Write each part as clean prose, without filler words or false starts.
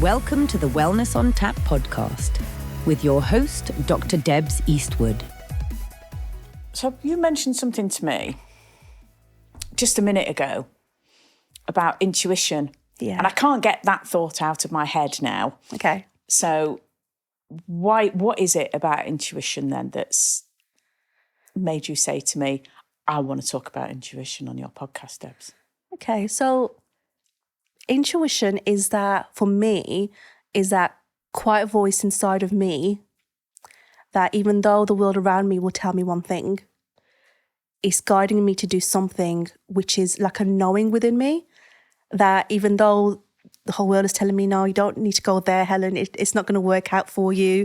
Welcome to the Wellness on Tap podcast with your host, Dr. Debs Eastwood. So you mentioned something to me just a minute ago about intuition. Yeah. And I can't get that thought out of my head now. Okay. So what is it about intuition then that's made you say to me, I want to talk about intuition on your podcast, Debs? Okay. So intuition is that, for me, is that quiet voice inside of me that even though the world around me will tell me one thing, it's guiding me to do something which is like a knowing within me, that even though the whole world is telling me, no, you don't need to go there, Helen, it's not going to work out for you.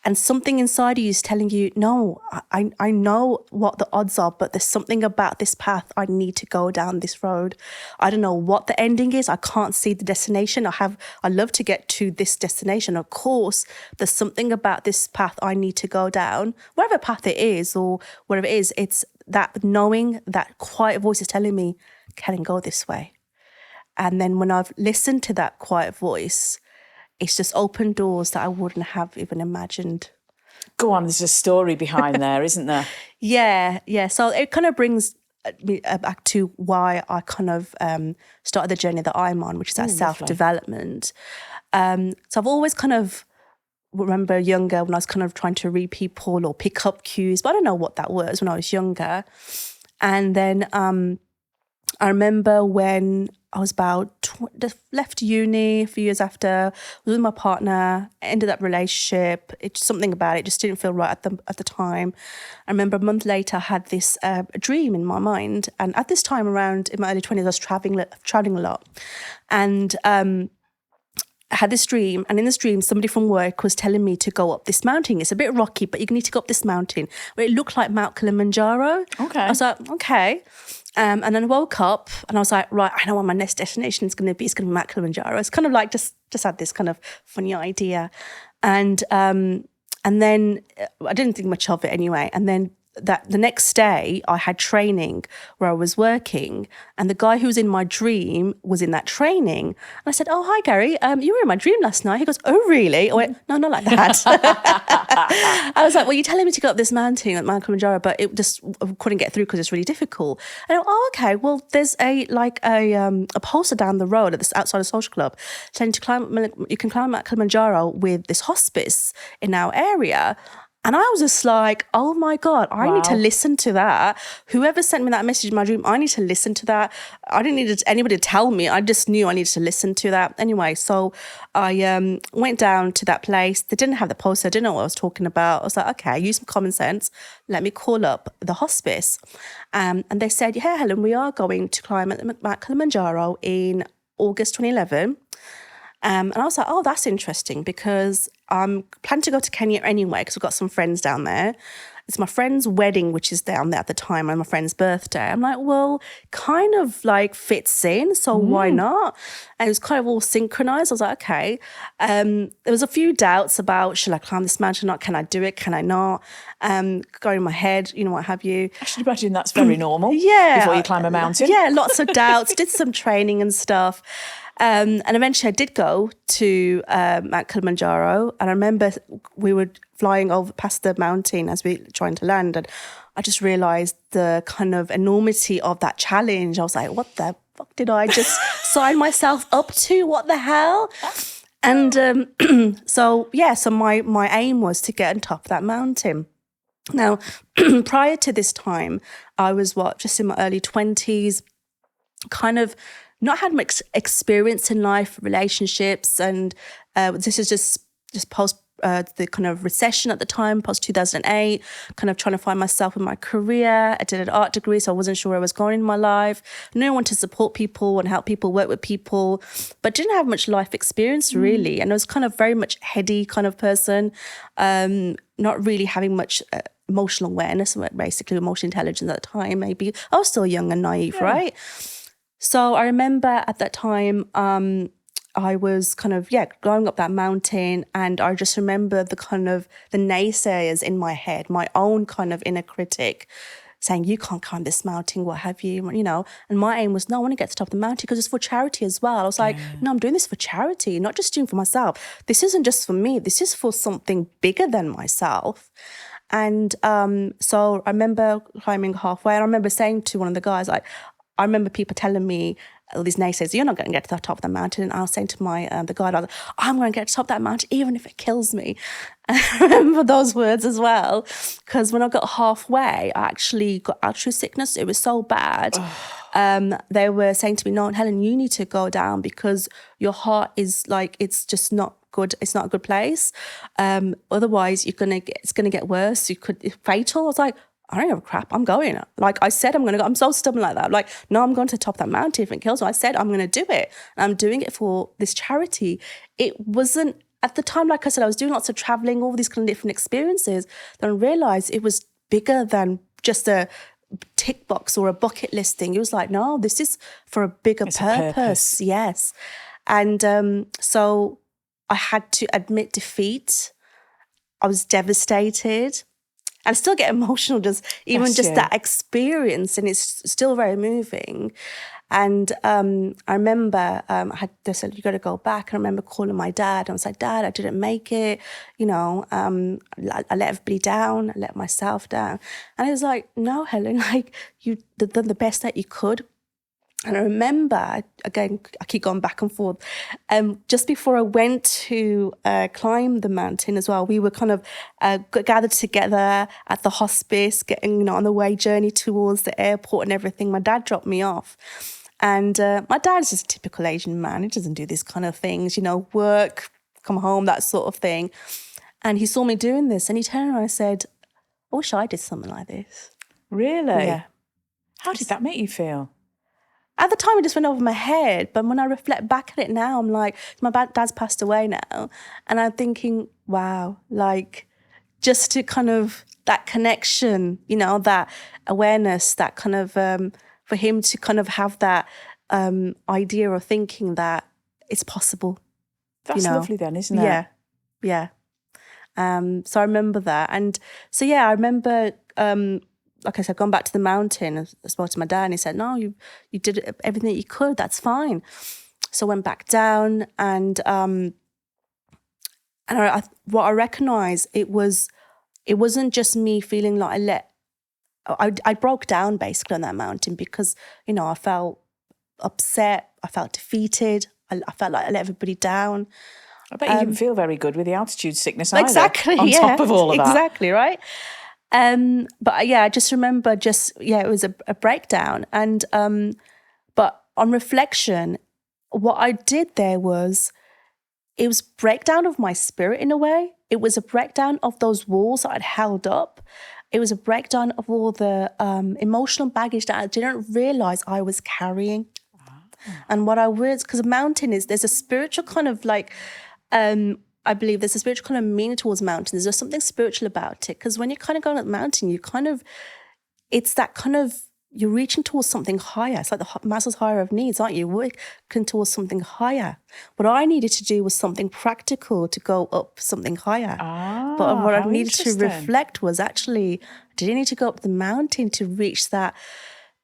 And something inside of you is telling you, no, I know what the odds are, but there's something about this path. I need to go down this road. I don't know what the ending is. I can't see the destination. I love to get to this destination. Of course, there's something about this path I need to go down. Whatever path it is or whatever it is, it's that knowing, that quiet voice is telling me, Helen, go this way. And then when I've listened to that quiet voice, it's just opened doors that I wouldn't have even imagined. Go on, there's a story behind there, isn't there? Yeah. So it kind of brings me back to why I kind of started the journey that I'm on, which is that self-development. So I've always kind of remember younger when I was kind of trying to read people or pick up cues, but I don't know what that was when I was younger. And then I remember when I was left uni a few years after, was with my partner, ended that relationship. Something about it just didn't feel right at the time. I remember a month later, I had this dream in my mind. And at this time around in my early 20s, I was traveling a lot. And I had this dream, and in this dream, somebody from work was telling me to go up this mountain. It's a bit rocky, but you need to go up this mountain where it looked like Mount Kilimanjaro. Okay. I was like, okay. And then I woke up and I was like, right, I know what my next destination is going to be. It's going to be Mount Kilimanjaro. It's kind of like just had this kind of funny idea. And then I didn't think much of it anyway. And then the next day I had training where I was working, and the guy who was in my dream was in that training. And I said, oh, hi, Gary, you were in my dream last night. He goes, oh, really? I went, no, not like that. I was like, well, you're telling me to go up this mountain at Mount Kilimanjaro, but it just couldn't get through because it's really difficult. And I went, oh, okay, well, there's a poster down the road outside the social club saying you can climb Mount Kilimanjaro with this hospice in our area. And I was just like, oh my God, I need to listen to that. Whoever sent me that message in my dream, I need to listen to that. I didn't need anybody to tell me. I just knew I needed to listen to that. Anyway, so I went down to that place. They didn't have the poster. I didn't know what I was talking about. I was like, okay, use some common sense. Let me call up the hospice. And they said, yeah, Helen, we are going to climb Mount Kilimanjaro in August 2011. And I was like, oh, that's interesting, because I'm planning to go to Kenya anyway because I've got some friends down there. It's my friend's wedding, which is down there at the time, and my friend's birthday. I'm like, well, kind of like fits in, so why not? And it was kind of all synchronized. I was like, okay. There was a few doubts about, should I climb this mountain or not? Can I do it? Can I not? Going in my head, what have you. I should imagine that's very normal. Yeah. Before you climb a mountain. Yeah, lots of doubts, did some training and stuff. And eventually I did go to Mount Kilimanjaro, and I remember we were flying over past the mountain as we were trying to land, and I just realised the kind of enormity of that challenge. I was like, what the fuck did I just sign myself up to? What the hell? And so my aim was to get on top of that mountain. Now, prior to this time, I was just in my early 20s, kind of not had much experience in life, relationships, and this is just post the kind of recession at the time, post 2008, kind of trying to find myself in my career. I did an art degree, so I wasn't sure where I was going in my life. I knew I wanted to support people and help people, work with people, but didn't have much life experience really. And I was kind of very much heady kind of person, not really having much emotional awareness, basically emotional intelligence at the time. Maybe I was still young and naive, right? So I remember at that time, I was kind of, going up that mountain, and I just remember the naysayers in my head, my own kind of inner critic saying, you can't climb this mountain, what have you, And my aim was, no, I want to get to the top of the mountain because it's for charity as well. I was like, no, I'm doing this for charity, not just doing it for myself. This isn't just for me. This is for something bigger than myself. And so I remember climbing halfway, and I remember saying to one of the guys, I remember people telling me, all these naysayers, you're not going to get to the top of the mountain. And I was saying to my the guide, I was like, I'm going to get to the top of that mountain, even if it kills me. And I remember those words as well, because when I got halfway, I actually got altitude sickness. It was so bad. They were saying to me, no, Helen, you need to go down because your heart is like, it's just not good. It's not a good place. Otherwise, it's going to get worse. It's fatal. I was like, I don't give a crap. I'm going. Like I said, I'm going to go. I'm so stubborn like that. Like, no, I'm going to the top of that mountain if it kills me. I said, I'm going to do it. And I'm doing it for this charity. It wasn't, at the time, like I said, I was doing lots of traveling, all these kind of different experiences. Then I realized it was bigger than just a tick box or a bucket list thing. It was like, no, this is for a bigger purpose. Yes. And so I had to admit defeat. I was devastated. I still get emotional just that experience, and it's still very moving. And I remember they said, you got to go back. And I remember calling my dad. I was like, Dad, I didn't make it. I let everybody down. I let myself down. And he was like, no, Helen, like you done the best that you could. And I remember, again, I keep going back and forth, just before I went to climb the mountain as well, we were kind of gathered together at the hospice, getting on the way journey towards the airport and everything. My dad dropped me off. And my dad's just a typical Asian man. He doesn't do these kind of things, work, come home, that sort of thing. And he saw me doing this and he turned around and said, I wish I did something like this. Really? Yeah. How did that make you feel? At the time, it just went over my head. But when I reflect back at it now, I'm like, my dad's passed away now. And I'm thinking, wow, like just to kind of that connection, that awareness, that kind of, for him to kind of have that idea or thinking that it's possible. That's lovely then, isn't it? Yeah, yeah. So I remember that. And so, yeah, I remember... like I said, gone back to the mountain. I spoke to my dad and he said, no, you did everything that you could. That's fine. So I went back down and what I recognised, it wasn't just me feeling like I broke down basically on that mountain because, I felt upset. I felt defeated. I felt like I let everybody down. I bet you didn't feel very good with the altitude sickness either. Exactly, on top of all of that. Exactly, right? But yeah, I just remember it was a breakdown. And, but on reflection, what I did there was, it was breakdown of my spirit in a way. It was a breakdown of those walls that I'd held up. It was a breakdown of all the emotional baggage that I didn't realize I was carrying. And what I was, because a mountain there's a spiritual kind of like, I believe there's a spiritual kind of meaning towards mountains. There's something spiritual about it. Because when you're kind of going up the mountain, it's that kind of, you're reaching towards something higher. It's like the Maslow's higher of needs, aren't you? Working towards something higher. What I needed to do was something practical to go up something higher. But what I needed to reflect was actually, did I need to go up the mountain to reach that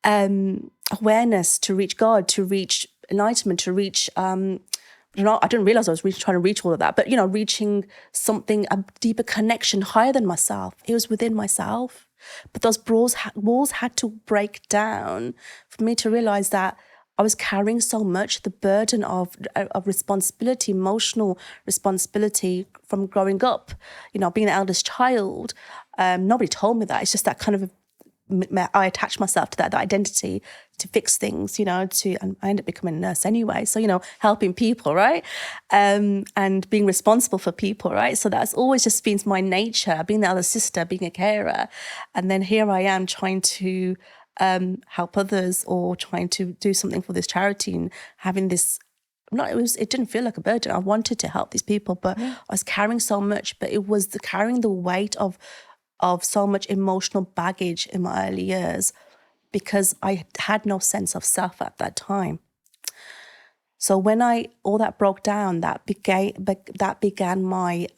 awareness, to reach God, to reach enlightenment, to reach... I didn't realize I was trying to reach all of that, but, reaching something, a deeper connection higher than myself. It was within myself. But those walls had to break down for me to realize that I was carrying so much, the burden of responsibility, emotional responsibility from growing up, being the eldest child. Nobody told me that. It's just that kind of, I attached myself to that identity to fix things, and I ended up becoming a nurse anyway. So, helping people, right? And being responsible for people, right? So that's always just been my nature, being the other sister, being a carer. And then here I am trying to help others or trying to do something for this charity and having this, it didn't feel like a burden. I wanted to help these people, but I was carrying so much, but it was carrying the weight of so much emotional baggage in my early years because I had no sense of self at that time. So when all that broke down, that began my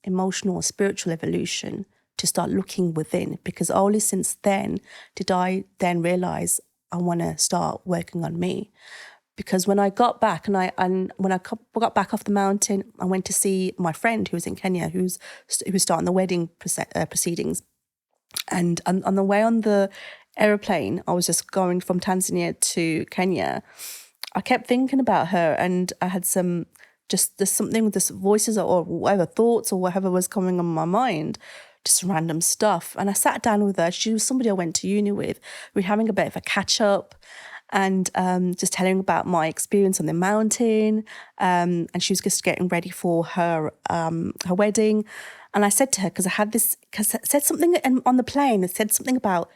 emotional, spiritual evolution to start looking within, because only since then did I then realise I want to start working on me. Because when I got back when I got back off the mountain, I went to see my friend who was in Kenya, who was starting the wedding proceedings. And on the way on the aeroplane, I was just going from Tanzania to Kenya. I kept thinking about her, and I had there's something with this voices or whatever, thoughts or whatever was coming on my mind, just random stuff. And I sat down with her. She was somebody I went to uni with. We were having a bit of a catch up, and just telling about my experience on the mountain. And she was just getting ready for her wedding. And I said to her, because I said something on the plane, it said something about,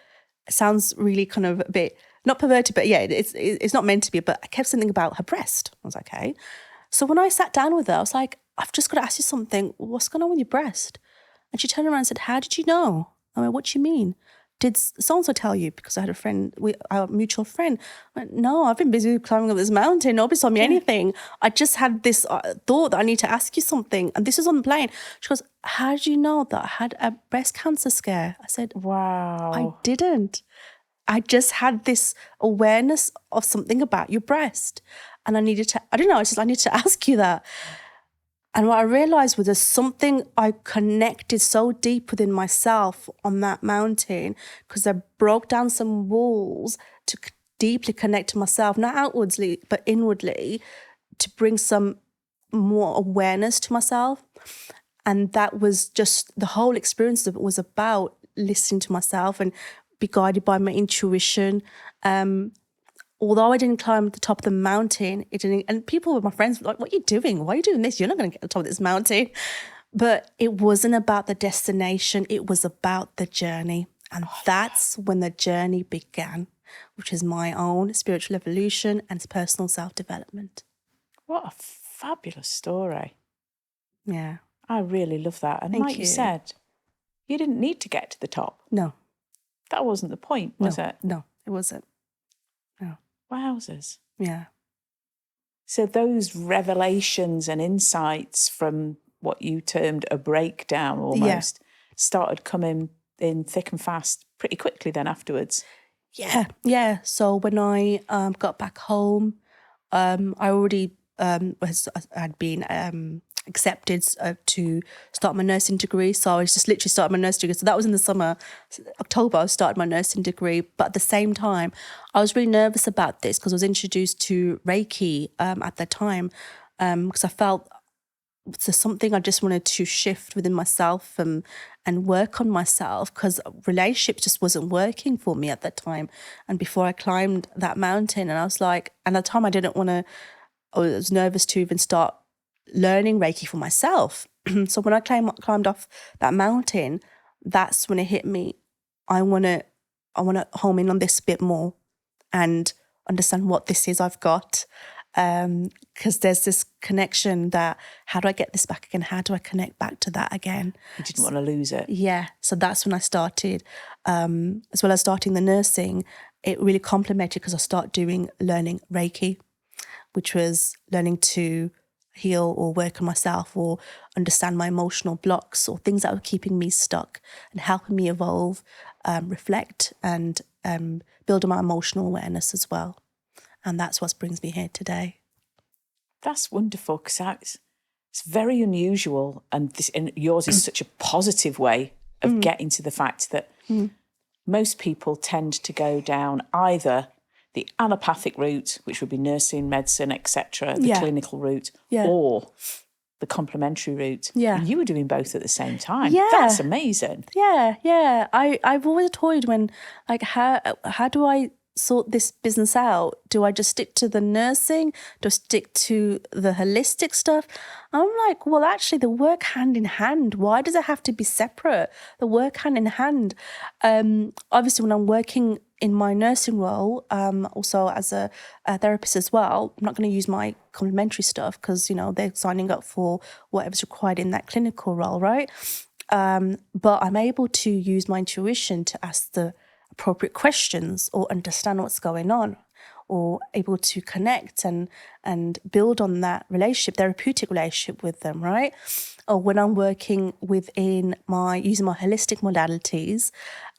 it sounds really kind of a bit, not perverted, but yeah, it's not meant to be, but I kept something about her breast. I was like, okay. So when I sat down with her, I was like, I've just got to ask you something. What's going on with your breast? And she turned around and said, how did you know? I went, what do you mean? Did so-and-so tell you? Because I had a friend, our mutual friend. I went, no, I've been busy climbing up this mountain. Nobody's told me anything. I just had this thought that I need to ask you something. And this is on the plane. She goes, how did you know that I had a breast cancer scare? I said, wow. I didn't. I just had this awareness of something about your breast. And I needed to ask you that. And what I realised was there's something I connected so deep within myself on that mountain, because I broke down some walls to deeply connect to myself, not outwardly, but inwardly, to bring some more awareness to myself. And that was just, the whole experience of it was about listening to myself and be guided by my intuition. Although I didn't climb the top of the mountain, and people, my friends, were like, what are you doing? Why are you doing this? You're not going to get to the top of this mountain. But it wasn't about the destination. It was about the journey. And that's when the journey began, which is my own spiritual evolution and personal self-development. What a fabulous story. Yeah. I really love that. And like you said, you didn't need to get to the top. No. That wasn't the point, was it? No, it wasn't. No. Wowzers. Yeah. So those revelations and insights from what you termed a breakdown almost started coming in thick and fast pretty quickly then afterwards. Yeah. So when I got back home, I already had been accepted to start my nursing degree. So I just literally started my nursing degree. So that was in the summer, October, I started my nursing degree. But at the same time, I was really nervous about this because I was introduced to Reiki at that time, because I felt there's something I just wanted to shift within myself and work on myself, because relationship just wasn't working for me at that time. And before I climbed that mountain, and I was like, and at the time I was nervous to even start learning Reiki for myself. So when I climbed off that mountain, that's when it hit me. I want to home in on this a bit more and understand what this is I've got. Because there's this connection that, how do I get this back again? How do I connect back to that again? You didn't want to lose it. Yeah. So that's when I started, as well as starting the nursing, it really complemented because I started learning Reiki, which was learning to heal or work on myself or understand my emotional blocks or things that were keeping me stuck and helping me evolve, reflect and build on my emotional awareness as well. And that's what brings me here today. That's wonderful, because it's very unusual, and yours is such a positive way of getting to the fact that most people tend to go down either the allopathic route, which would be nursing, medicine, etc., the clinical route, or the complementary route. Yeah. And you were doing both at the same time. Yeah. That's amazing. Yeah. I've always toyed when, like, how do I sort this business out? Do I just stick to the nursing? Do I stick to the holistic stuff? I'm like, well, actually, they work hand in hand. Why does it have to be separate? They work hand in hand. Obviously, when I'm working in my nursing role, also as a therapist as well, I'm not going to use my complementary stuff because, they're signing up for whatever's required in that clinical role, right? But I'm able to use my intuition to ask the appropriate questions or understand what's going on. or able to connect and build on that relationship, therapeutic relationship with them, right? Or when I'm working using my holistic modalities,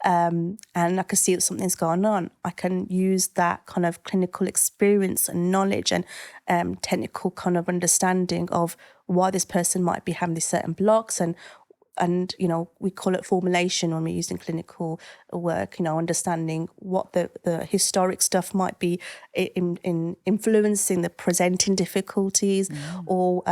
and I can see that something's going on, I can use that kind of clinical experience and knowledge and technical kind of understanding of why this person might be having these certain blocks, and we call it formulation when we're using clinical work, understanding what the historic stuff might be in influencing the presenting difficulties, or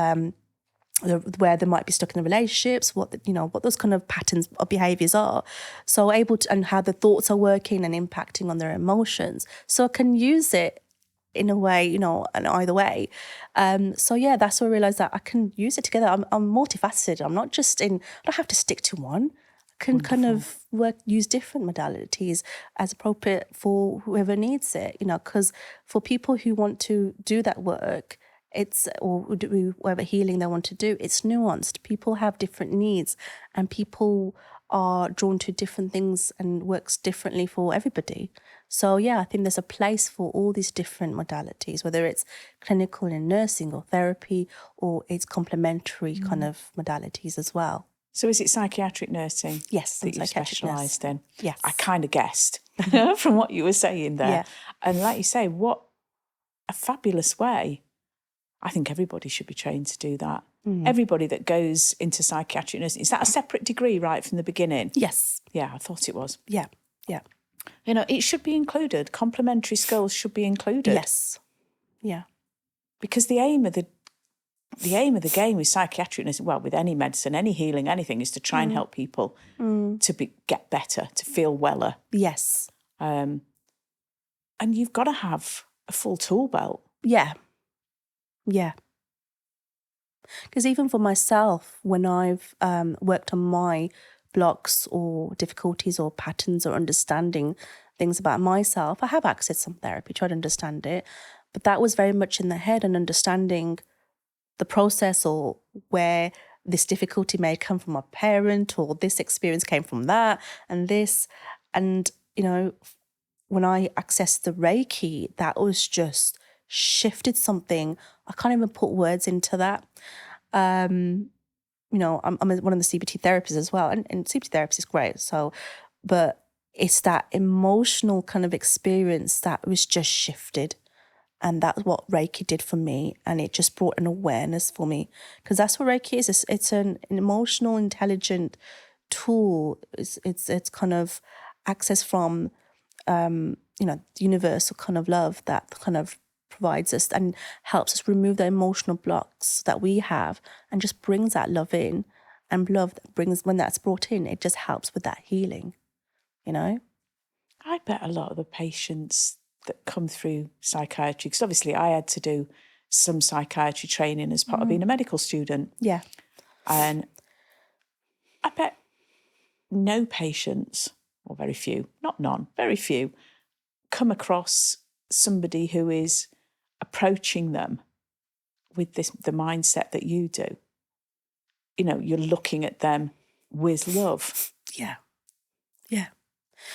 where they might be stuck in the relationships, what those kind of patterns or behaviours are. So and how the thoughts are working and impacting on their emotions. So I can use it in a way, and either way. So yeah, that's where I realised that I can use it together. I'm multifaceted. I don't have to stick to one. I can kind of use different modalities as appropriate for whoever needs it, because for people who want to do that work, or do whatever healing they want to do, it's nuanced. People have different needs, and people are drawn to different things and works differently for everybody. So yeah, I think there's a place for all these different modalities, whether it's clinical in nursing or therapy, or it's complementary kind of modalities as well. So is it psychiatric nursing? Yes, that you specialised in? Yes. I kind of guessed from what you were saying there. Yeah. And like you say, what a fabulous way. I think everybody should be trained to do that. Everybody that goes into psychiatric nursing, is that a separate degree right from the beginning? Yes. Yeah, I thought it was. Yeah. It should be included. Complementary skills should be included. Yes. Yeah. Because the aim of the game with psychiatric nursing, well, with any medicine, any healing, anything, is to try and help people to get better, to feel weller. Yes. And you've got to have a full tool belt. Yeah. Yeah. Because even for myself, when I've worked on my blocks or difficulties or patterns or understanding things about myself, I have accessed some therapy, tried to understand it. But that was very much in the head, and understanding the process, or where this difficulty may come from a parent, or this experience came from that and this. And, when I accessed the Reiki, that was just shifted something. I can't even put words into that. I'm one of the CBT therapists as well, and CBT therapy is great. So, but it's that emotional kind of experience that was just shifted, and that's what Reiki did for me, and it just brought an awareness for me, because that's what Reiki is. It's an emotional, intelligent tool. It's kind of access from the universal kind of love that kind of provides us and helps us remove the emotional blocks that we have, and just brings that love in. And love when that's brought in, it just helps with that healing, I bet a lot of the patients that come through psychiatry, because obviously I had to do some psychiatry training as part of being a medical student. Yeah. And I bet no patients, or very few, not none, very few, come across somebody who is approaching them with the mindset that you do. You're looking at them with love. Yeah. Yeah.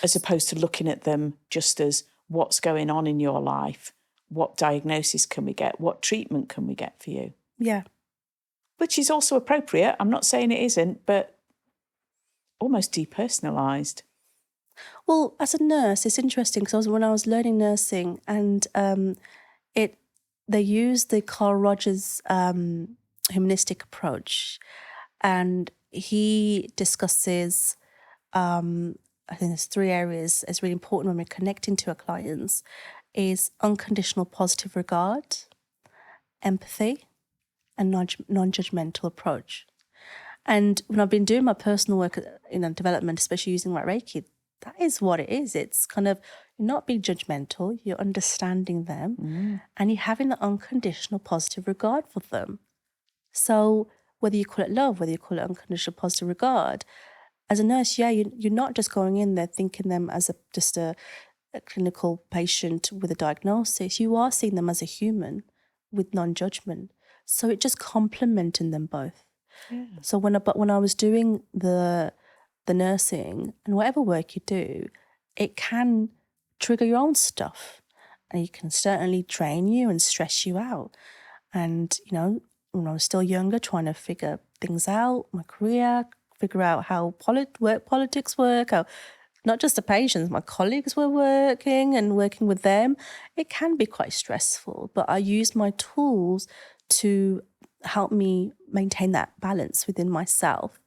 As opposed to looking at them just as what's going on in your life, what diagnosis can we get, what treatment can we get for you? Yeah. Which is also appropriate. I'm not saying it isn't, but almost depersonalised. Well, as a nurse, it's interesting because when I was learning nursing, and they used the Carl Rogers humanistic approach, and he discusses, I think there's 3 areas that's really important when we're connecting to our clients, is unconditional positive regard, empathy, and non-judgmental approach. And when I've been doing my personal work in development, especially using my Reiki, that is what it is. It's kind of, you're not being judgmental, you're understanding them, and you're having the unconditional positive regard for them. So whether you call it love, whether you call it unconditional positive regard, as a nurse, you're not just going in there thinking them as just a clinical patient with a diagnosis. You are seeing them as a human with non-judgment. So it just complementing them both. Yeah. So when I was doing the nursing, and whatever work you do, it can trigger your own stuff. and it can certainly drain you and stress you out. And, when I was still younger, trying to figure things out, my career, figure out how work politics work, how not just the patients, my colleagues were working and working with them, it can be quite stressful. But I use my tools to help me maintain that balance within myself.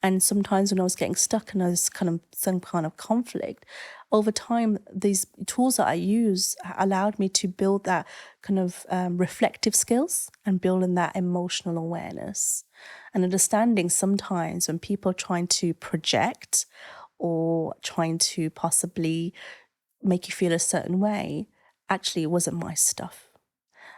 And sometimes when I was getting stuck and I was some kind of conflict, over time, these tools that I use allowed me to build that kind of reflective skills and building that emotional awareness and understanding sometimes when people are trying to project or trying to possibly make you feel a certain way, actually it wasn't my stuff.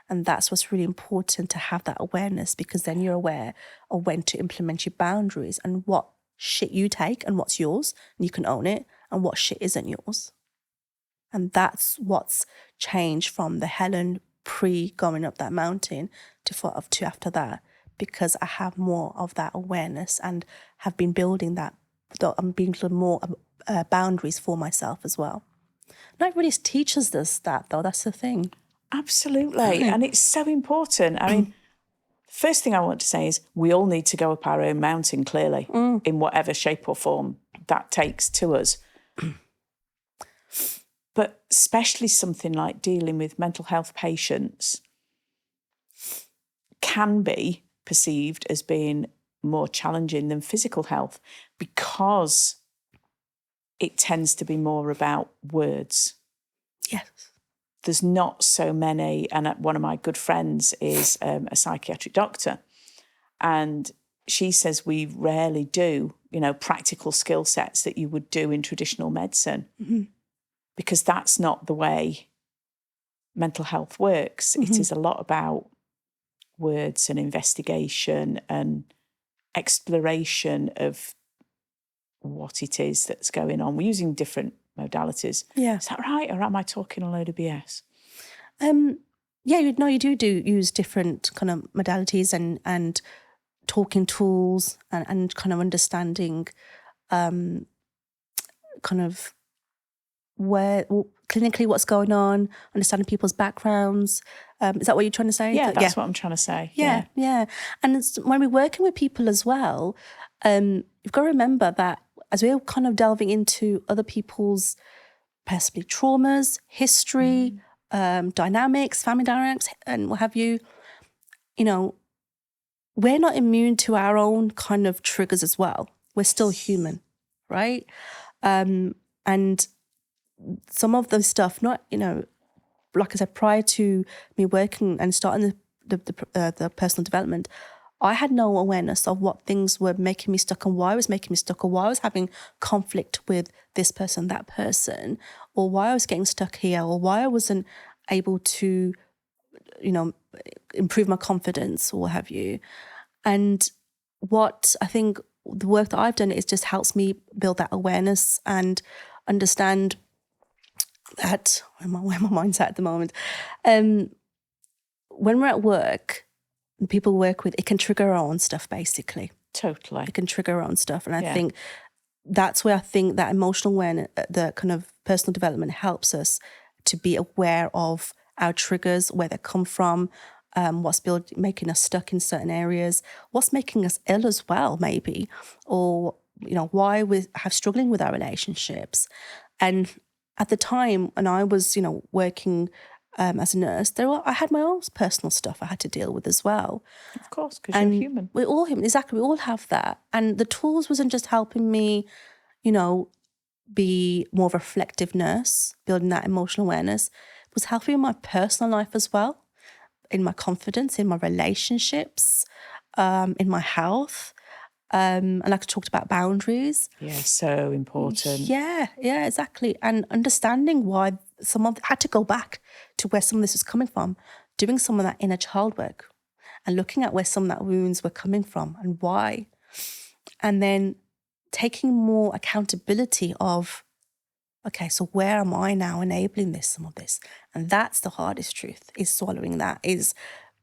And that's what's really important, to have that awareness, because then you're aware of when to implement your boundaries and what shit you take and what's yours, and you can own it, and what shit isn't yours. And that's what's changed from the Helen pre going up that mountain to after that, because I have more of that awareness and have been building that. I'm building more boundaries for myself as well. Not really teaches us that, though. That's the thing. Absolutely. And it's so important. I mean, first thing I want to say is we all need to go up our own mountain, clearly, in whatever shape or form that takes to us. But especially something like dealing with mental health patients can be perceived as being more challenging than physical health, because it tends to be more about words. Yes. There's not so many, and one of my good friends is a psychiatric doctor, and she says we rarely do, practical skill sets that you would do in traditional medicine, because that's not the way mental health works. It is a lot about words and investigation and exploration of what it is that's going on. We're using different modalities. Yeah. Is that right? Or am I talking a load of BS? Yeah, you do use different kind of modalities and talking tools and kind of understanding kind of clinically what's going on, understanding people's backgrounds. Is that what you're trying to say? Yeah, that's what I'm trying to say. Yeah. And when we're working with people as well, you've got to remember that as we're kind of delving into other people's possibly traumas, history, dynamics, family dynamics, and what have you, we're not immune to our own kind of triggers as well. We're still human, right? And some of the stuff, not, like I said, prior to me working and starting the personal development, I had no awareness of what things were making me stuck and why I was making me stuck, or why I was having conflict with this person, that person, or why I was getting stuck here, or why I wasn't able to, improve my confidence or what have you. And what I think the work that I've done is just helps me build that awareness and understand that where my mind's at the moment. When we're at work, and people work with, it can trigger our own stuff, basically. Totally. It can trigger our own stuff. And I think that's where I think that emotional awareness, the kind of personal development helps us to be aware of our triggers, where they come from, what's making us stuck in certain areas, what's making us ill as well, maybe, or, why we have struggling with our relationships. And at the time when I was, working as a nurse, I had my own personal stuff I had to deal with as well. Of course, because you're human. We're all human, exactly. We all have that. And the tools wasn't just helping me, be more of a reflective nurse, building that emotional awareness. It was helping in my personal life as well, in my confidence, in my relationships, in my health. And like I talked about boundaries. Yeah, so important. Yeah, exactly. And understanding why had to go back to where some of this was coming from, doing some of that inner child work and looking at where some of that wounds were coming from and why. And then taking more accountability of, okay, so where am I now enabling some of this? And that's the hardest truth, is swallowing that, is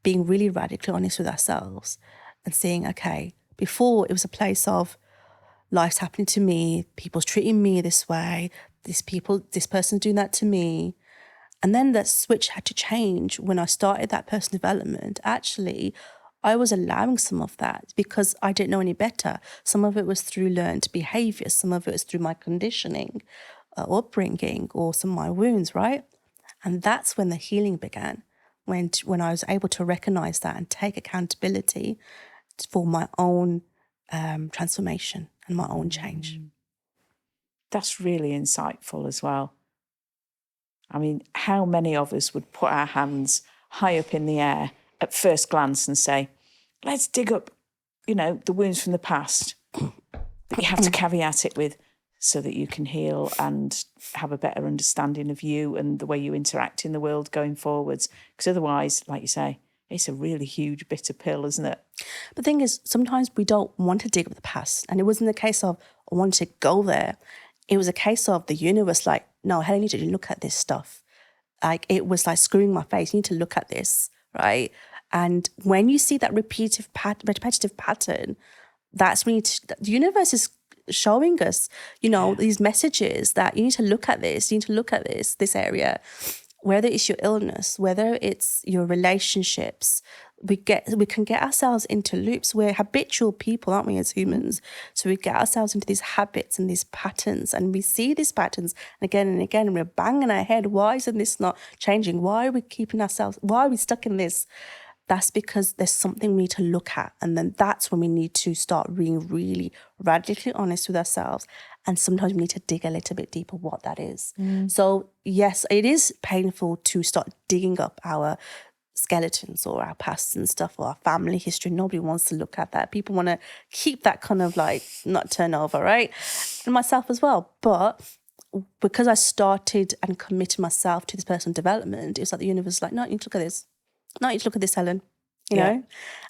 being really radically honest with ourselves and saying, okay, before it was a place of life's happening to me, people's treating me this way, this person's doing that to me. And then that switch had to change when I started that personal development. Actually, I was allowing some of that because I didn't know any better. Some of it was through learned behavior. Some of it was through my conditioning, upbringing, or some of my wounds, right? And that's when the healing began, when I was able to recognize that and take accountability for my own transformation and my own change. That's really insightful as well. I mean, how many of us would put our hands high up in the air at first glance and say, let's dig up, the wounds from the past. But you have to caveat it with, so that you can heal and have a better understanding of you and the way you interact in the world going forwards. Because otherwise, like you say, it's a really huge bitter pill, isn't it? The thing is, sometimes we don't want to dig up the past. And it wasn't a case of I wanted to go there. It was a case of the universe like, no, Helen, you need to look at this stuff. Like, it was like screwing my face. You need to look at this, right? And when you see that repetitive pattern, that's when the universe is showing us, these messages that you need to look at this, you need to look at this area, whether it's your illness, whether it's your relationships. We can get ourselves into loops. We're habitual people, aren't we, as humans? So we get ourselves into these habits and these patterns, and we see these patterns and again, and we're banging our head. Why isn't this not changing? Why are we why are we stuck in this? That's because there's something we need to look at. And then that's when we need to start being really radically honest with ourselves. And sometimes we need to dig a little bit deeper what that is. So yes, it is painful to start digging up our skeletons or our pasts and stuff, or our family history. Nobody wants to look at that. People want to keep that kind of like not turn over, right? And myself as well. But because I started and committed myself to this personal development, it's like the universe is like, no, you need to look at this. No, you need to look at this, Helen. You know?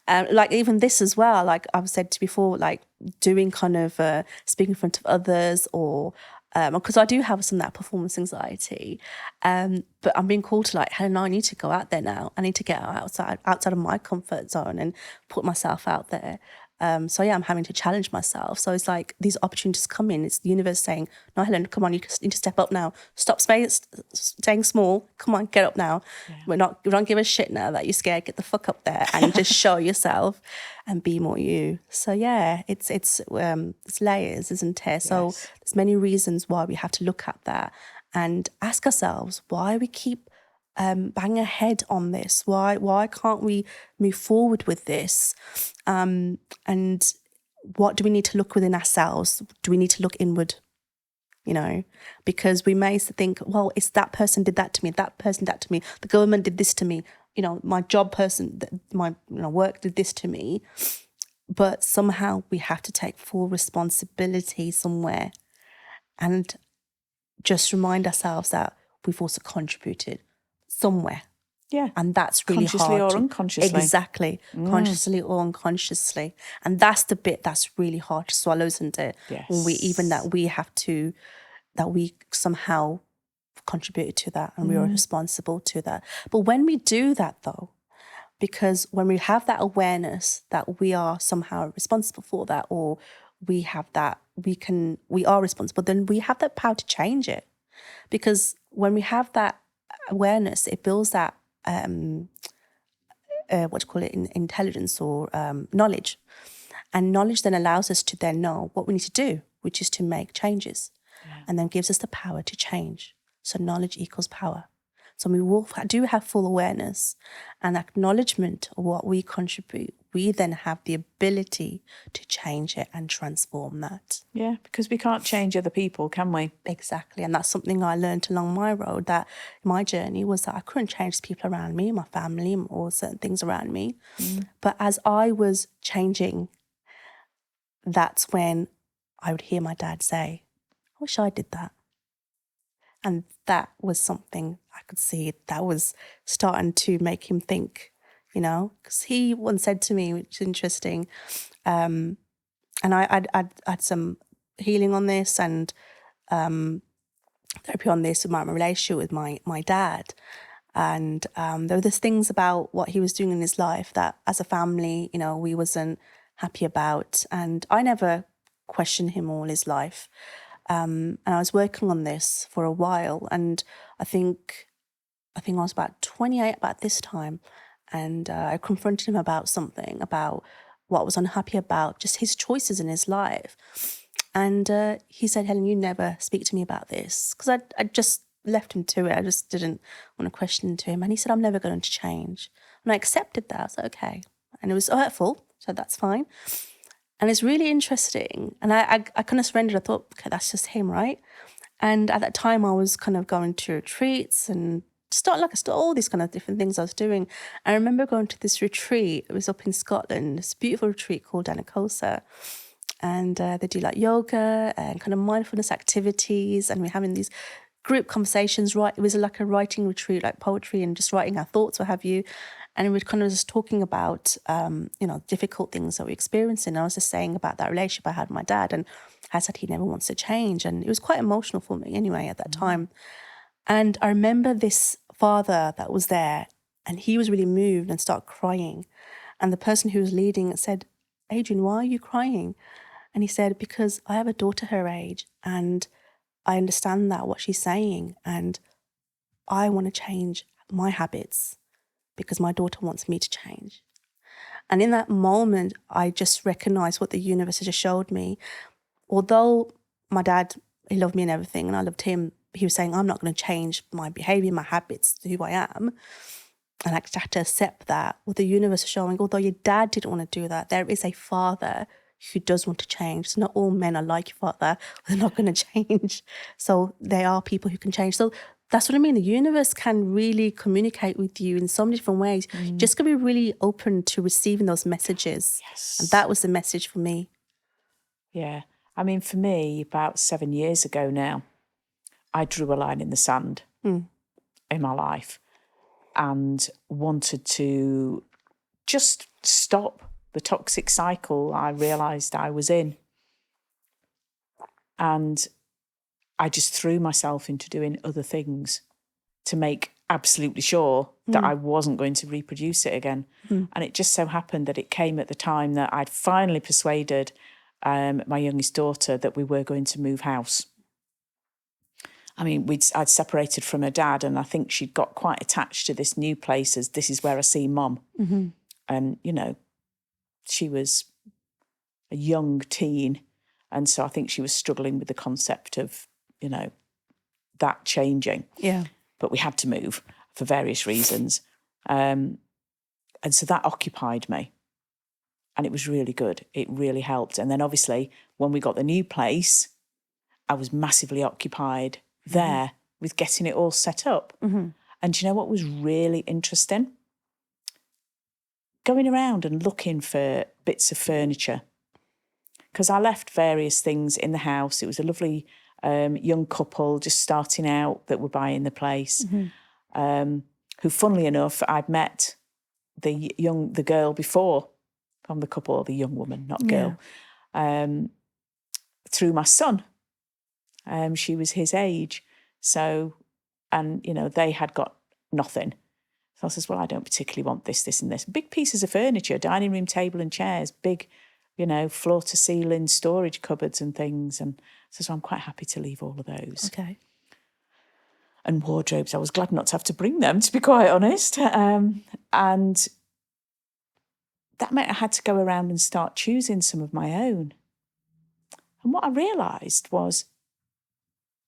Like even this as well, like I've said before, like doing kind of speaking in front of others, or because I do have some of that performance anxiety, but I'm being called to like, Helen, I need to go out there now. I need to get outside of my comfort zone and put myself out there. So yeah, I'm having to challenge myself. So it's like these opportunities come in. It's the universe saying, no, Helen, come on, you need to step up now. Stop staying small. Come on, get up now. We don't give a shit now that you're scared. Get the fuck up there and just show yourself and be more you. So yeah, it's layers, isn't it? So there's many reasons why we have to look at that and ask ourselves why we keep bang ahead on this. Why can't we move forward with this? And what do we need to look within ourselves? Do we need to look inward? Because we may think, well, it's that person did that to me, that person did that to me, the government did this to me, my job person, my work did this to me. But somehow we have to take full responsibility somewhere and just remind ourselves that we've also contributed somewhere. Yeah. And that's really consciously hard. Or unconsciously. Exactly. Consciously or unconsciously. And that's the bit that's really hard to swallow, isn't it? Yes. When we somehow contributed to that and we are responsible to that. But when we do that though, because when we have that awareness that we are somehow responsible for that, or we have that, we are responsible, then we have that power to change it. Because when we have that awareness, it builds that intelligence or knowledge. And knowledge then allows us to then know what we need to do, which is to make changes, and then gives us the power to change. So knowledge equals power. So we do have full awareness and acknowledgement of what we contribute. We then have the ability to change it and transform that. Yeah, because we can't change other people, can we? Exactly. And that's something I learned along my road, that my journey was that I couldn't change the people around me, my family, or certain things around me. But as I was changing, that's when I would hear my dad say, I wish I did that. And that was something I could see that was starting to make him think, because he once said to me, which is interesting, and I'd had some healing on this and therapy on this with my relationship with my dad. And there were these things about what he was doing in his life that as a family, we wasn't happy about. And I never questioned him all his life. And I was working on this for a while. And I think I think I was about 28 about this time. And I confronted him about something, about what I was unhappy about, just his choices in his life. And he said, Helen, you never speak to me about this. Because I just left him to it. I just didn't want to question to him. And he said, I'm never going to change. And I accepted that. I was like, okay. And it was hurtful, so that's fine. And it's really interesting. And I kind of surrendered. I thought, okay, that's just him, right? And at that time, I was kind of going to retreats and all these kind of different things I was doing. I remember going to this retreat. It was up in Scotland, this beautiful retreat called Anacosa. And they do like yoga and kind of mindfulness activities. And we're having these group conversations, right? It was like a writing retreat, like poetry and just writing our thoughts, what have you. And we were kind of just talking about, difficult things that we experienced. And I was just saying about that relationship I had with my dad. And I said he never wants to change. And it was quite emotional for me anyway at that time. And I remember this father that was there, and he was really moved and started crying. And the person who was leading said, Adrian, why are you crying? And he said, because I have a daughter her age and I understand what she's saying, and I want to change my habits because my daughter wants me to change. And in that moment, I just recognized what the universe had just showed me. Although my dad, he loved me and everything, and I loved him, he was saying, I'm not going to change my behavior, my habits, who I am. And I had to accept that. What the universe is showing, although your dad didn't want to do that, there is a father who does want to change. So not all men are like your father. They're not going to change. So there are people who can change. So that's what I mean. The universe can really communicate with you in so many different ways. Just got to be really open to receiving those messages. Yes. And that was the message for me. Yeah. I mean, for me, about 7 years ago now, I drew a line in the sand in my life and wanted to just stop the toxic cycle I realised I was in. And I just threw myself into doing other things to make absolutely sure that I wasn't going to reproduce it again. And it just so happened that it came at the time that I'd finally persuaded my youngest daughter that we were going to move house. I mean, I'd separated from her dad, and I think she'd got quite attached to this new place as this is where I see mum. And, she was a young teen. And so I think she was struggling with the concept of, that changing. Yeah. But we had to move for various reasons. And so that occupied me. And it was really good. It really helped. And then obviously when we got the new place, I was massively occupied there with getting it all set up. And do you know what was really interesting? Going around and looking for bits of furniture. Because I left various things in the house. It was a lovely young couple just starting out that were buying the place, who, funnily enough, I'd met the girl before from the couple, or the young woman, not girl, through my son. She was his age. So, and, they had got nothing. So I says, well, I don't particularly want this, this and this. Big pieces of furniture, dining room table and chairs, big, floor to ceiling storage cupboards and things. And so I'm quite happy to leave all of those. Okay. And wardrobes, I was glad not to have to bring them, to be quite honest. And that meant I had to go around and start choosing some of my own. And what I realised was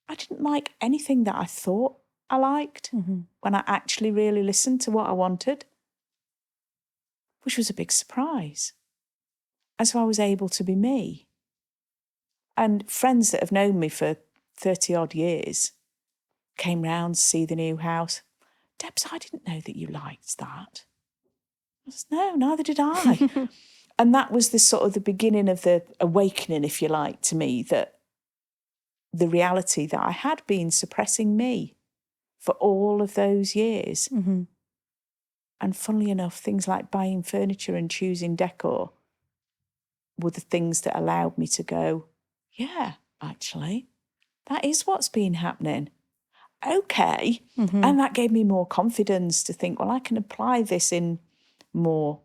I didn't like anything that I thought I liked when I actually really listened to what I wanted, which was a big surprise. And so I was able to be me. And friends that have known me for 30 odd years came round to see the new house. Debs, I didn't know that you liked that. I said, no, neither did I. And that was the beginning of the awakening, if you like, to me, that the reality that I had been suppressing me for all of those years. And funnily enough, things like buying furniture and choosing decor were the things that allowed me to go, yeah, actually, that is what's been happening. Okay. And that gave me more confidence to think, well, I can apply this in more,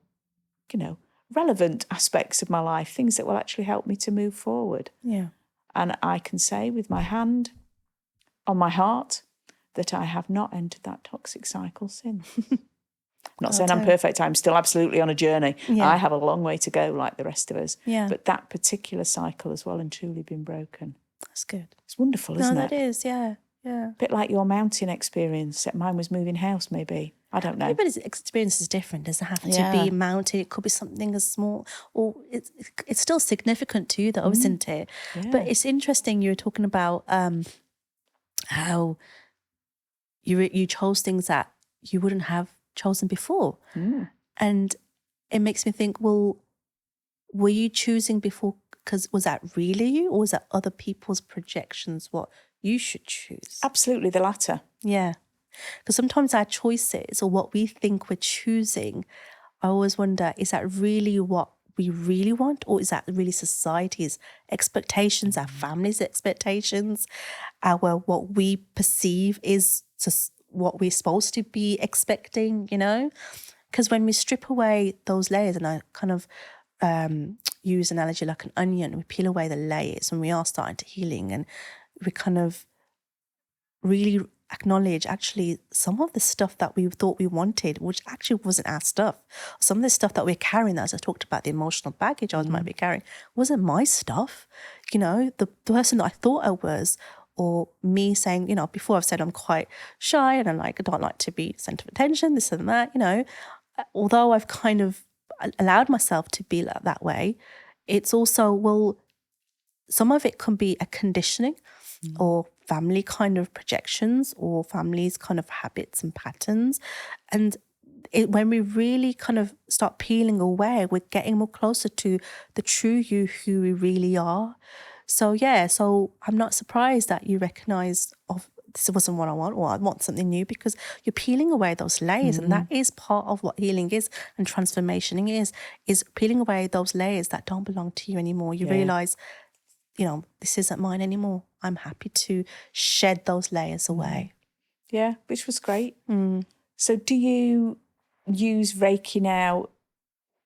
relevant aspects of my life, things that will actually help me to move forward. Yeah. And I can say with my hand on my heart that I have not entered that toxic cycle since. Not saying I'm perfect. I'm still absolutely on a journey. Yeah. I have a long way to go, like the rest of us. Yeah. But that particular cycle has well and truly been broken. That's good. It's wonderful, isn't it? No, that is, yeah. Yeah. A bit like your mountain experience, except mine was moving house, maybe. I don't know. Everybody's experience is different. It doesn't have to be mountain. It could be something as small, or it's still significant to you, though, isn't it? Yeah. But it's interesting. You were talking about how you chose things that you wouldn't have chosen before, and it makes me think. Well, were you choosing before? Because was that really you, or was that other people's projections? What you should choose? Absolutely the latter. Yeah. Because sometimes our choices or what we think we're choosing, I always wonder, is that really what we really want? Or is that really society's expectations, our family's expectations, what we perceive is just what we're supposed to be expecting, you know? Because when we strip away those layers, and I kind of use an analogy like an onion, we peel away the layers and we are starting to healing, and we kind of really acknowledge actually some of the stuff that we thought we wanted, which actually wasn't our stuff. Some of the stuff that we're carrying, as I talked about, the emotional baggage I might be carrying, wasn't my stuff. You know, the person that I thought I was, or me saying, you know, before I've said I'm quite shy and I don't like to be centre of attention, this and that, you know, although I've kind of allowed myself to be like that way, it's also, well, some of it can be a conditioning or family kind of projections or family's kind of habits and patterns. And when we really kind of start peeling away, we're getting more closer to the true you, who we really are. So, yeah, so I'm not surprised that you recognise, this wasn't what I want, or I want something new, because you're peeling away those layers. And that is part of what healing is and transformation is peeling away those layers that don't belong to you anymore. You realise, you know, this isn't mine anymore. I'm happy to shed those layers away. Yeah, which was great. So do you use Reiki now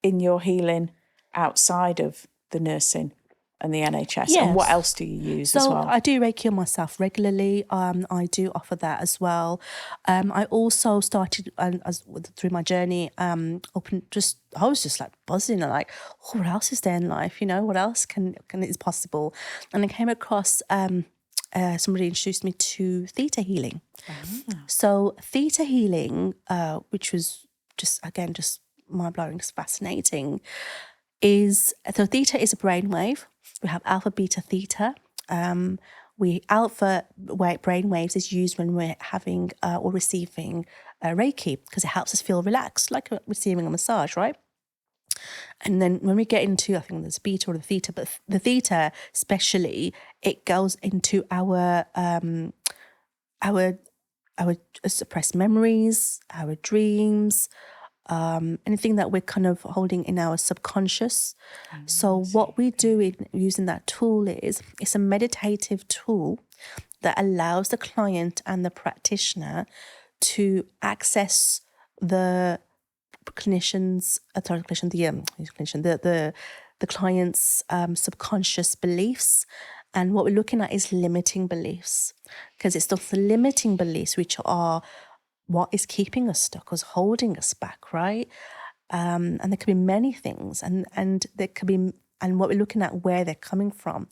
in your healing outside of the nursing and the NHS? Yes. And what else do you use as well? So I do Reiki on myself regularly. I do offer that as well. I also started through my journey, I was just like buzzing and like, oh, what else is there in life? You know, what else is possible? And I came across somebody introduced me to theta healing. So theta healing, which was just mind-blowing, just fascinating, so theta is a brainwave. We have alpha, beta, theta. Alpha brainwaves is used when we're having or receiving Reiki, because it helps us feel relaxed, like receiving a massage, right? And then when we get into, I think there's beta or the theta, but the theta especially, it goes into our suppressed memories, our dreams, anything that we're kind of holding in our subconscious. So what we do in using that tool is, it's a meditative tool that allows the client and the practitioner to access the client's subconscious beliefs. And what we're looking at is limiting beliefs, because it's those limiting beliefs which are what is keeping us stuck, or holding us back, right? And there could be many things, and there could be, and what we're looking at, where they're coming from.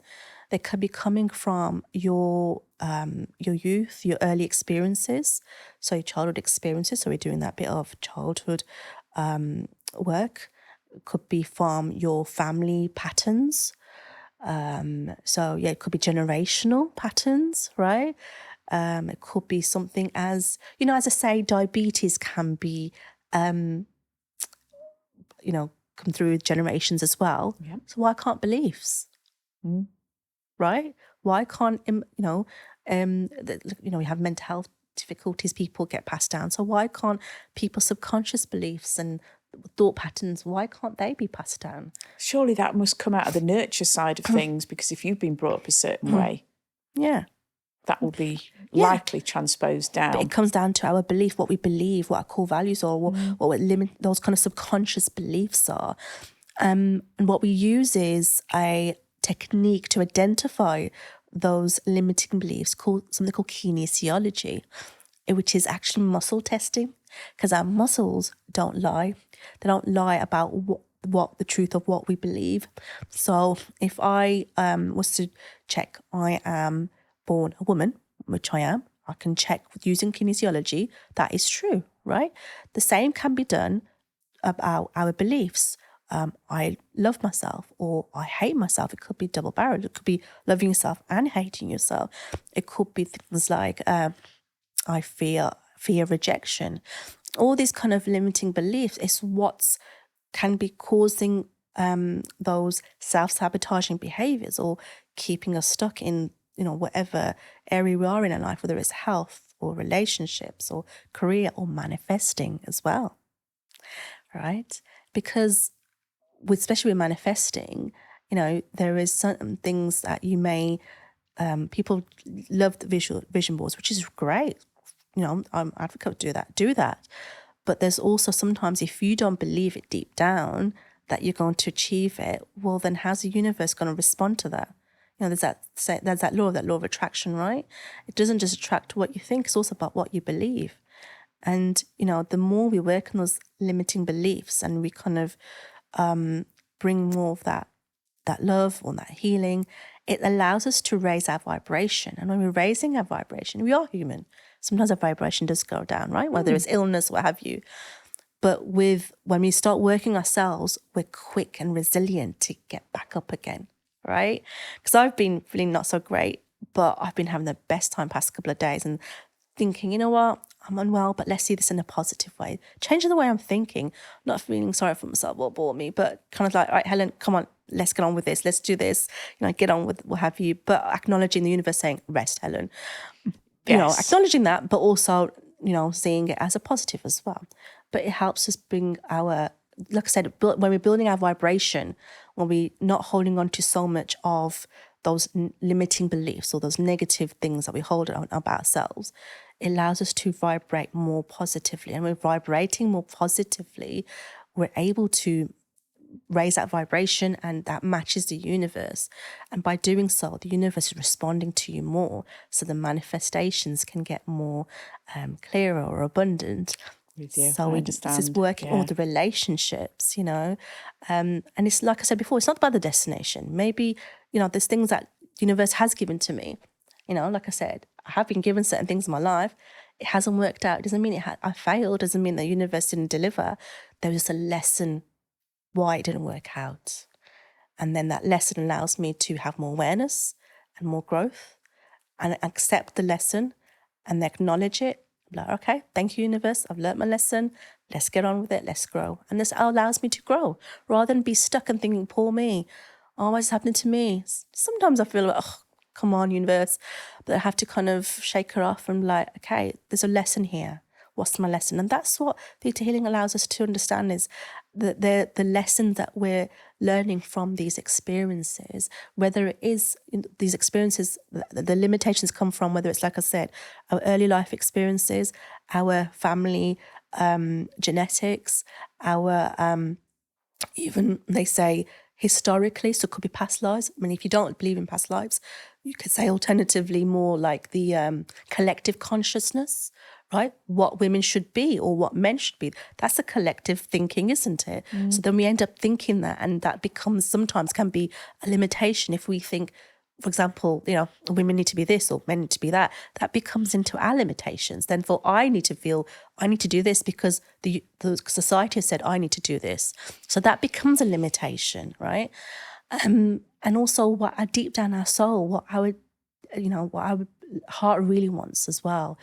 They could be coming from your youth, your early experiences, so your childhood experiences. So we're doing that bit of childhood work. It could be from your family patterns. So yeah, it could be generational patterns, right? It could be something as, you know, as I say, diabetes can be, come through generations as well. Yep. So why can't beliefs? Right? Why can't, we have mental health difficulties, people get passed down. So why can't people's subconscious beliefs and thought patterns, why can't they be passed down? Surely that must come out of the nurture side of things, because if you've been brought up a certain way, that will be likely transposed down. But it comes down to our belief, what we believe, what our core values are, what those kind of subconscious beliefs are. And what we use is a technique to identify those limiting beliefs, something called kinesiology. which is actually muscle testing, because our muscles don't lie. They don't lie about what the truth of what we believe. So if I was to check I am born a woman, which I am, I can check using kinesiology, that is true, right? The same can be done about our beliefs. I love myself or I hate myself. It could be double-barreled. It could be loving yourself and hating yourself. It could be things like I fear rejection. All these kind of limiting beliefs is what's can be causing those self-sabotaging behaviors or keeping us stuck in, whatever area we are in our life, whether it's health or relationships or career or manifesting as well, right? Because especially with manifesting, there is certain things that you may, people love the vision boards, which is great. I'm an advocate to do that. But there's also sometimes if you don't believe it deep down that you're going to achieve it, well, then how's the universe going to respond to that? There's that law of attraction, right? It doesn't just attract what you think, it's also about what you believe. And, the more we work on those limiting beliefs and we kind of bring more of that love or that healing, it allows us to raise our vibration. And when we're raising our vibration, we are human. Sometimes our vibration does go down, right? Whether it's illness, what have you. But when we start working ourselves, we're quick and resilient to get back up again, right? Because I've been feeling not so great, but I've been having the best time past couple of days and thinking, you know what, I'm unwell, but let's see this in a positive way. Changing the way I'm thinking, not feeling sorry for myself, what bore me, but kind of like, all right, Helen, come on, let's get on with this. Let's do this, get on with what have you, but acknowledging the universe saying, rest, Helen. Yes. Acknowledging that, but also, seeing it as a positive as well. But it helps us bring our, like I said, when we're building our vibration, when we're not holding on to so much of those limiting beliefs or those negative things that we hold on about ourselves, it allows us to vibrate more positively. And when we're vibrating more positively, we're able to raise that vibration and that matches the universe. And by doing so, the universe is responding to you more. So the manifestations can get more clearer or abundant. With you. So I understand. This is working all the relationships, and it's like I said before, it's not about the destination. Maybe, there's things that the universe has given to me. Like I said, I have been given certain things in my life. It hasn't worked out. It doesn't mean I failed. It doesn't mean the universe didn't deliver. There was a lesson why it didn't work out. And then that lesson allows me to have more awareness and more growth and accept the lesson and acknowledge it. Like, okay, thank you, universe. I've learned my lesson. Let's get on with it. Let's grow. And this allows me to grow rather than be stuck and thinking, poor me. Oh, what's happening to me? Sometimes I feel like, oh, come on, universe. But I have to kind of shake her off and like, okay, there's a lesson here. What's my lesson? And that's what theta healing allows us to understand is the lessons that we're learning from these experiences, whether it is these experiences, the limitations come from, whether it's, like I said, our early life experiences, our family genetics, our even they say historically, so it could be past lives. I mean, if you don't believe in past lives, you could say alternatively more like the collective consciousness, right? What women should be or what men should be. That's a collective thinking, isn't it? So then we end up thinking that, and that becomes sometimes can be a limitation if we think, for example, women need to be this or men need to be that. That becomes into our limitations. Then I need to feel I need to do this because the society has said I need to do this. So that becomes a limitation, right? And also what deep down our soul, what our heart really wants as well.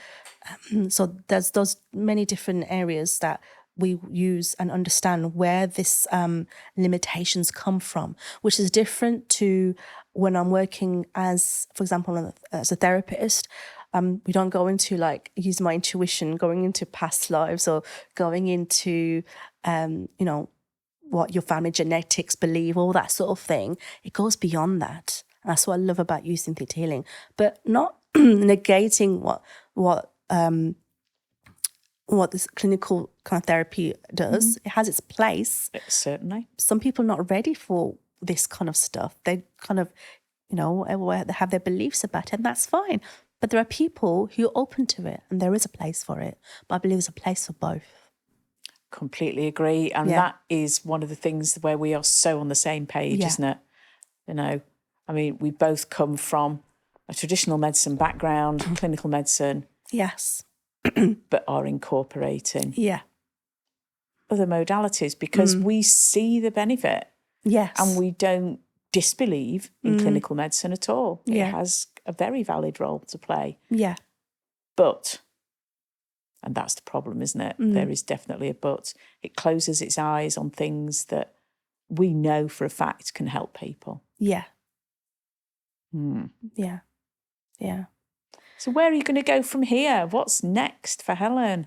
So there's those many different areas that we use and understand where this limitations come from, which is different to when I'm working as, for example, as a therapist. We don't go into use my intuition, going into past lives or going into, what your family genetics believe, all that sort of thing. It goes beyond that. And that's what I love about using theta healing, but not negating what this clinical kind of therapy does. It has its place. Certainly. Some people are not ready for this kind of stuff. They kind of, they have their beliefs about it, and that's fine. But there are people who are open to it, and there is a place for it. But I believe there's a place for both. Completely agree. And that is one of the things where we are so on the same page, isn't it? You know, I mean, we both come from a traditional medicine background, clinical medicine. Yes. But are incorporating Yeah. other modalities because we see the benefit. Yes. And we don't disbelieve in clinical medicine at all. It has a very valid role to play. Yeah. But, and that's the problem, isn't it? There is definitely a but. It closes its eyes on things that we know for a fact can help people. Yeah. Yeah. Yeah. So where are you going to go from here? What's next for Helen?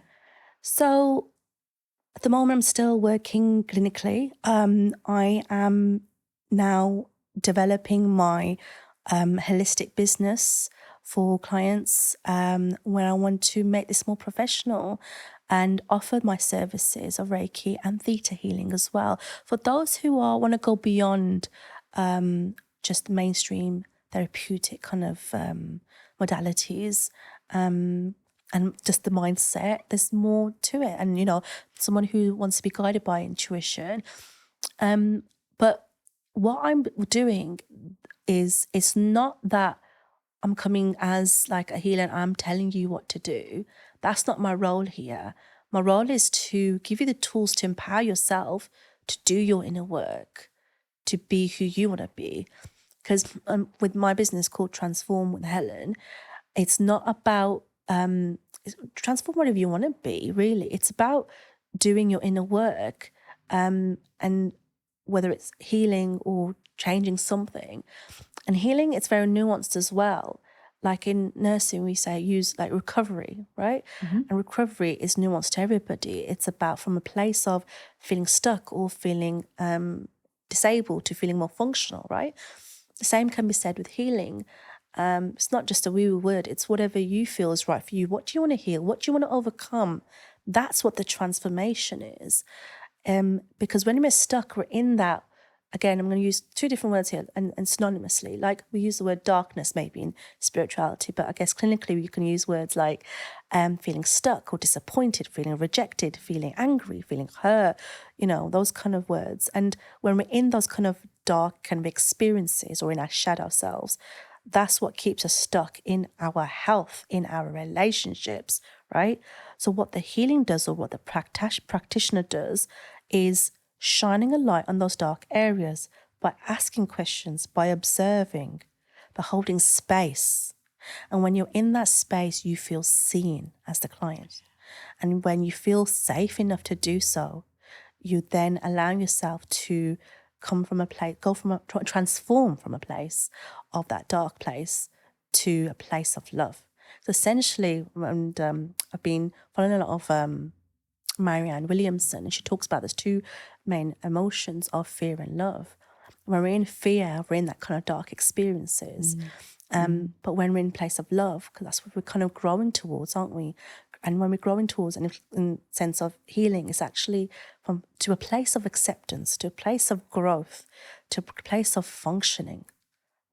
So at the moment, I'm still working clinically. I am now developing my holistic business for clients where I want to make this more professional and offer my services of Reiki and theta healing as well. For those who want to go beyond just mainstream therapeutic kind of modalities, and just the mindset, there's more to it. And, you know, someone who wants to be guided by intuition. But what I'm doing is, it's not that I'm coming as like a healer and I'm telling you what to do. That's not my role here. My role is to give you the tools to empower yourself to do your inner work, to be who you want to be. Because with my business called Transform with Helen, it's not about transform whatever you want to be, really. It's about doing your inner work, and whether it's healing or changing something. And healing, it's very nuanced as well. Like in nursing, we say use like recovery, right? And recovery is nuanced to everybody. It's about from a place of feeling stuck or feeling disabled to feeling more functional, right? The same can be said with healing. It's not just a woo word. It's whatever you feel is right for you. What do you want to heal? What do you want to overcome? That's what the transformation is. Because when we're stuck, we're in that. Again, I'm going to use two different words here and synonymously. Like we use the word darkness maybe in spirituality, but I guess clinically you can use words like feeling stuck or disappointed, feeling rejected, feeling angry, feeling hurt, you know, those kind of words. And when we're in those kind of dark kind of experiences or in our shadow selves, that's what keeps us stuck in our health, in our relationships, right? So what the healing does, or what the practitioner does, is shining a light on those dark areas by asking questions, by observing, by holding space. And when you're in that space, you feel seen as the client. And when you feel safe enough to do so, you then allow yourself to come from a place, transform from a place of that dark place to a place of love. So essentially, and I've been following a lot of Marianne Williamson, and she talks about there's two main emotions of fear and love. When we're in fear, we're in that kind of dark experiences. But when we're in a place of love, because that's what we're kind of growing towards, aren't we? And when we're growing towards, and in sense of healing, it's actually to a place of acceptance, to a place of growth, to a place of functioning.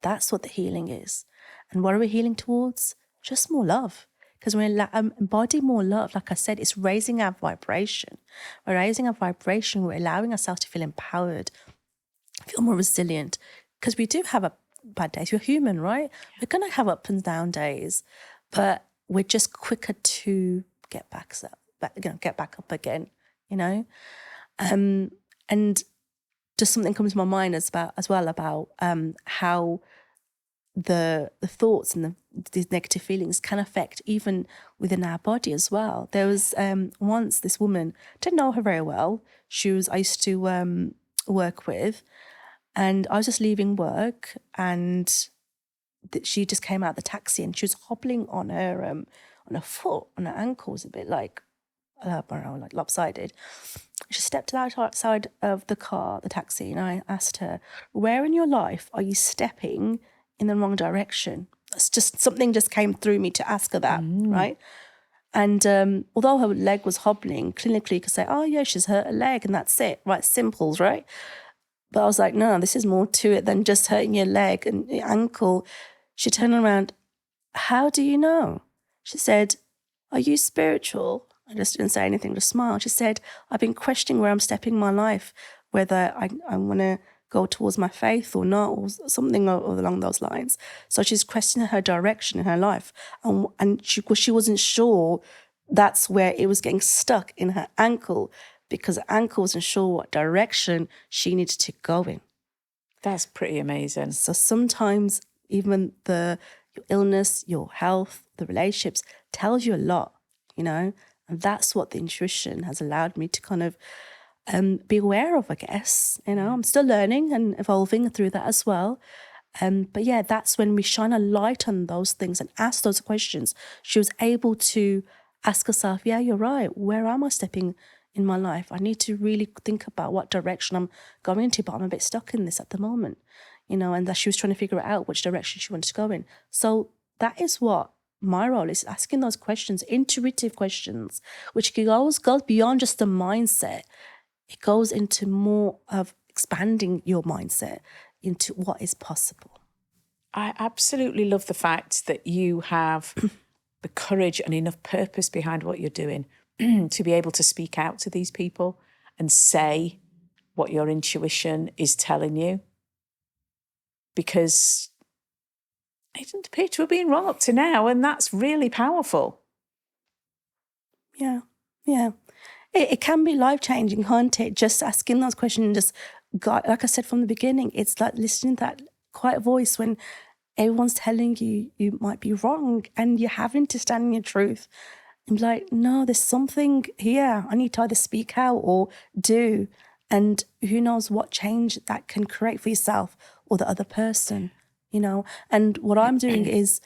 That's what the healing is. And what are we healing towards? Just more love. Because when we embody more love, like I said, it's raising our vibration. We're raising our vibration. We're allowing ourselves to feel empowered, feel more resilient. Because we do have bad days. We're human, right? We're going to have up and down days, but we're just quicker to get back up again, you know? And just something comes to my mind as well about how the thoughts and these negative feelings can affect even within our body as well. There was once this woman, didn't know her very well. I used to work with, and I was just leaving work, and she just came out of the taxi, and she was hobbling on her foot, on her ankles, a bit like, I don't know, like lopsided. She stepped outside of the taxi, and I asked her, where in your life are you stepping in the wrong direction? It's just something just came through me to ask her that, right? And although her leg was hobbling, clinically you could say, oh yeah, she's hurt her leg and that's it, right? Simples, right? But I was like, no, this is more to it than just hurting your leg and your ankle. She turned around how do you know? She said, are you spiritual? I just didn't say anything, just smiled. She said, I've been questioning where I'm stepping in my life, whether I want to go towards my faith or not, or something along those lines. So she's questioning her direction in her life. And she wasn't sure that's where it was getting stuck in her ankle, because her ankle wasn't sure what direction she needed to go in. That's pretty amazing. So sometimes even your illness, your health, the relationships tells you a lot, and that's what the intuition has allowed me to kind of be aware of, I guess. I'm still learning and evolving through that as well. But yeah, that's when we shine a light on those things and ask those questions. She was able to ask herself, yeah, you're right. Where am I stepping in my life? I need to really think about what direction I'm going into, but I'm a bit stuck in this at the moment, and that she was trying to figure out which direction she wanted to go in. So that is what my role is, asking those questions, intuitive questions, which goes beyond just the mindset. It goes into more of expanding your mindset into what is possible. I absolutely love the fact that you have the courage and enough purpose behind what you're doing to be able to speak out to these people and say what your intuition is telling you, because it didn't appear to have been wrong up to now, and that's really powerful. Yeah. It can be life-changing, can't it? Just asking those questions and just, like I said from the beginning, it's like listening to that quiet voice when everyone's telling you you might be wrong and you're having to stand in your truth and be like, no, there's something here. I need to either speak out or do. And who knows what change that can create for yourself or the other person, And what I'm doing is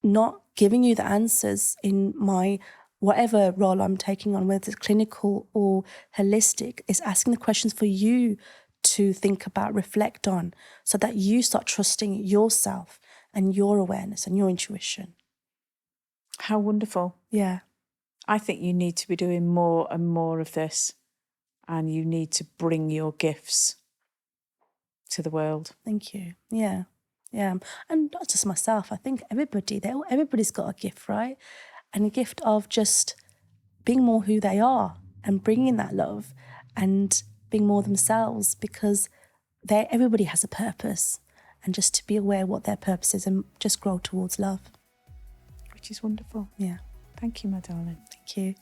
not giving you the answers in my whatever role I'm taking on, whether it's clinical or holistic, is asking the questions for you to think about, reflect on, so that you start trusting yourself and your awareness and your intuition. How wonderful. Yeah. I think you need to be doing more and more of this, and you need to bring your gifts to the world. Thank you. Yeah. And not just myself. I think everybody's got a gift, right? And a gift of just being more who they are and bringing that love and being more themselves, because everybody has a purpose, and just to be aware what their purpose is and just grow towards love. Which is wonderful. Yeah. Thank you, my darling. Thank you.